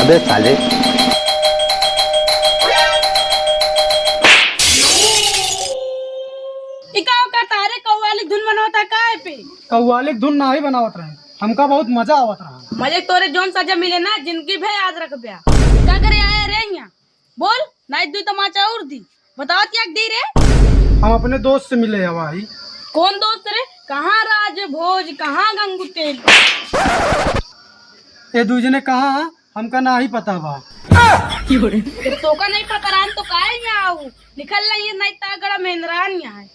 अबे साले। इकाओ का तारे कव्वाली धुन बनावता काहे पे? कव्वाली धुन ना ही बनावत रहे, हमका बहुत मजा आवत रहा। मजे तोरे जोन सजा मिले ना जिंदगी भर याद रख ब्या। क्या करे आया रे यहाँ? बोल नाइट दुई तमाचा और दी बताओ क्या दी रे? हम अपने दोस्त से मिले हैं भाई। कौन दोस्त रे? कहाँ राज भोज, कहाँ गंगू तेल? ये दूजने कहा हमका ना ही पता बा। तो का नहीं पता रान तो काहे यहाँ आऊ? निकल रही है नहीं तागड़ा मेहनरान यहाँ है।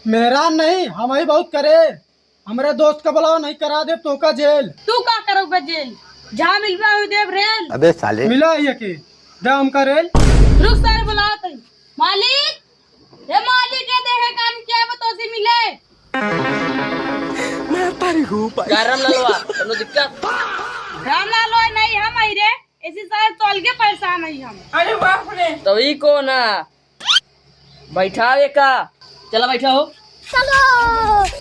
मेहरान नहीं, हम ही बहुत करे। हमारे दोस्त का बुलाओ, नहीं करा दे तो का जेल। तू का करोगे जेल? जहाँ मिल रहा है देव रेल। अबे साले। मिला ही के दे हमका रेल। रुक सारे बुलाओ तई। मालिक, ये मालिक के देखे काम क्या बतो से मिले। गरम ललवा तनो दिक्कत रामलाल होय नहीं हम आई रे। ऐसी सारे तौल के परेशान है हम। अरे बाप रे। तो ई को ना बैठावे का। चला बैठा हो।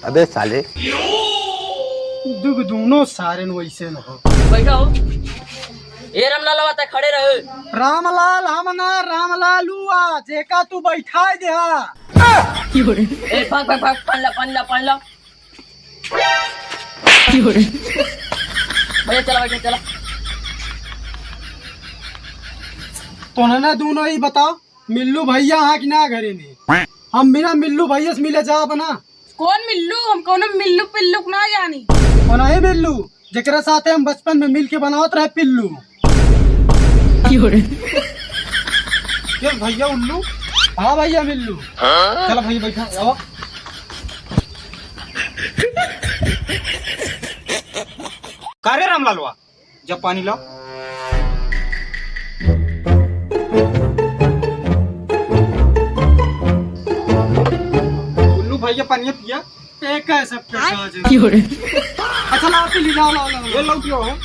अबे साले। दुग दोनों सारे वैसे न हो। बैठा हो। ए राम ललवा त खड़े रहो। रामलाल हमना रामलाल हुआ जेका तू बैठा दे। ए भाग भाग भाग पढ़ ला भैया चला बैठा चला। तो ना दोनों ही बताओ, मिल्लू भैया हाँ कि ना घरे में? हम बिना मिल्लू भैया से मिले जा बना। कौन मिल्लू? हम कौन मिल्लू पिल्लू ना जानी। और नहीं मिल्लू जरा साथे हम बचपन में मिल के बनावत रहे पिल्लू। ये भैया उल्लू। हाँ भैया मिल्लू। चलो भैया बैठा आओ। का रे रामलालवा, जब पानी लाओ। उल्लू भैया पानी पिया। एक है सबके साथ। अच्छा लाओ पी ली, लाओ लाओ लाओ। ये लो पियो।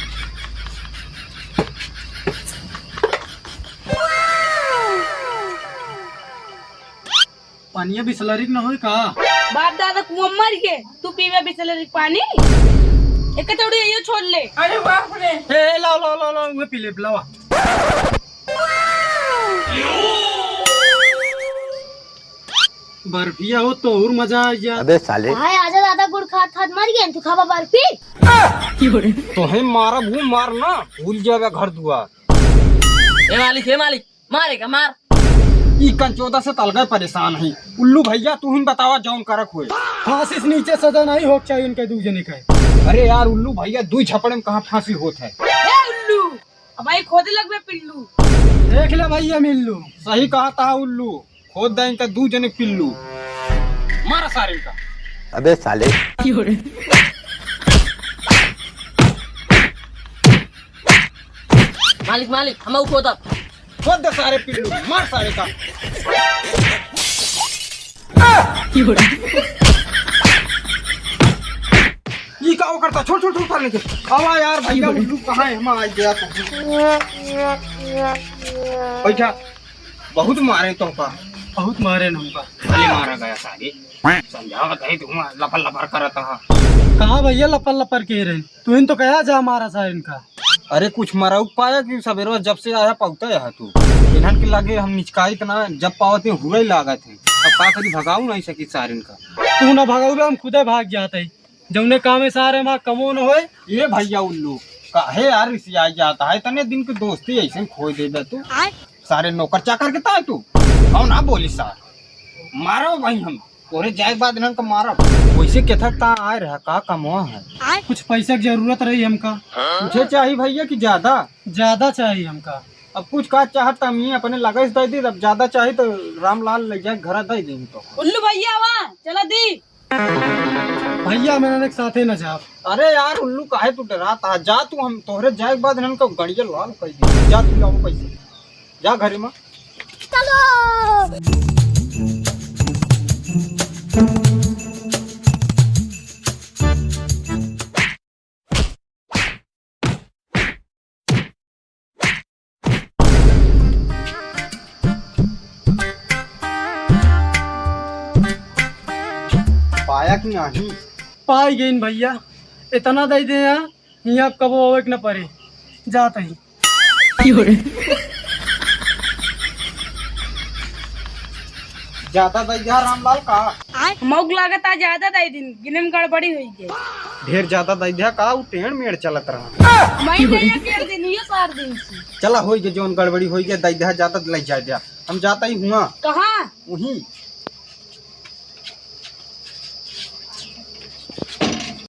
पानी बिसलरी न हो का? बाप दादा कुआं मर के तू पीवे बिसलेरी पानी? एक चौड़ी ये छोड़ ले। अरे बाप रे। ए लाओ लाओ लाओ लाओ, वो पी ले लाओ। बर्फिया हो तो और मजा आ गया। अबे साले। हाय आजा दादा गुड़ खात खात मर गया तू खावा बर्फी। तो है मारा भूल मारना भूल जाएगा घर दुआर। ए मालिक मारेगा मार। ई कंचोदा से तलगा परेशान है। उल्लू भैया तू ही बतावा जौन करक हुए। फांसी से नीचे सजा नहीं हो चाहिए उनके दूजने का। अरे यार उल्लू भैया दुई झपड़े में कहाँ फांसी होत है। ए उल्लू अब भाई खोदे लगबे पिल्लू। देख ले भैया मिल्लू। सही कहा था उल्लू, खोद दें का दू जने पिल्लू मारा सारे का। अबे साले। मालिक हम खोदा खोद दे सारे पिल्लू, मार सारे का। ये का वो करता छोड़ करने के। आवा यार भैया उल्लू कहाँ है? हम आ गया तो बैठा। बहुत मारे तो का, बहुत मारे न उनका। खाली मारा गया सारे। समझावत है तुम लफर लफर करता है। कहाँ भैया लपर लपर के रहे? तू इन तो कहा जा मारा सा इनका। अरे कुछ मरा पाया कि सवेरे जब से आया पहुँचा है तू इन्हन के लागे हम निचकाई इतना जब पावत हुए लागत है। अब का कभी भगाऊ नहीं सकी सारिन का। तू ना भगाओगे हम खुदे भाग जाते। जौने काम है सारे वहाँ कमो न होए। ये भैया उल्लू काहे यार रिसिया जाता है? इतने दिन की दोस्ती ऐसे खोई दे तू। सारे नौकर चाकर के ता तू और ना बोली सार मारो भाई हम तोरे जाए बाद इन्हन का मारा। वैसे केथा ता आए रहा का कमवा है? कुछ पैसे की जरूरत रही हमका। मुझे चाहिए भैया कि ज्यादा चाहिए हमका। अब कुछ का चाहत हम अपने लगस दे दी। अब ज्यादा चाहिए तो रामलाल ले जाए घर दे दी तो। उल्लू भैया वहाँ चला दी। भैया मेरे साथे न जा। अरे यार उल्लू काहे तू डराता? जा तू, हम तोहरे जाए के बाद इन्हन का गड़िया लाल कर दी। जा तू लाओ पैसे, जा घरे में। पाया कि नहीं? पाई गई भैया, इतना दे दे यहाँ कबो होवे न पड़े। जाता ही। जाता दैया रामलाल का मौक लागत आ ज्यादा दाई दिन गिने में गड़बड़ी हुई के ढेर ज्यादा दैया का उ टेढ़ मेढ़ चलत रहा। मैं दैया कर दिन ये 4 दिन से चला होई के जोन गड़बड़ी होई के दैया जाता ले जा दिया। हम जाता ही हुआ कहाँ वहीं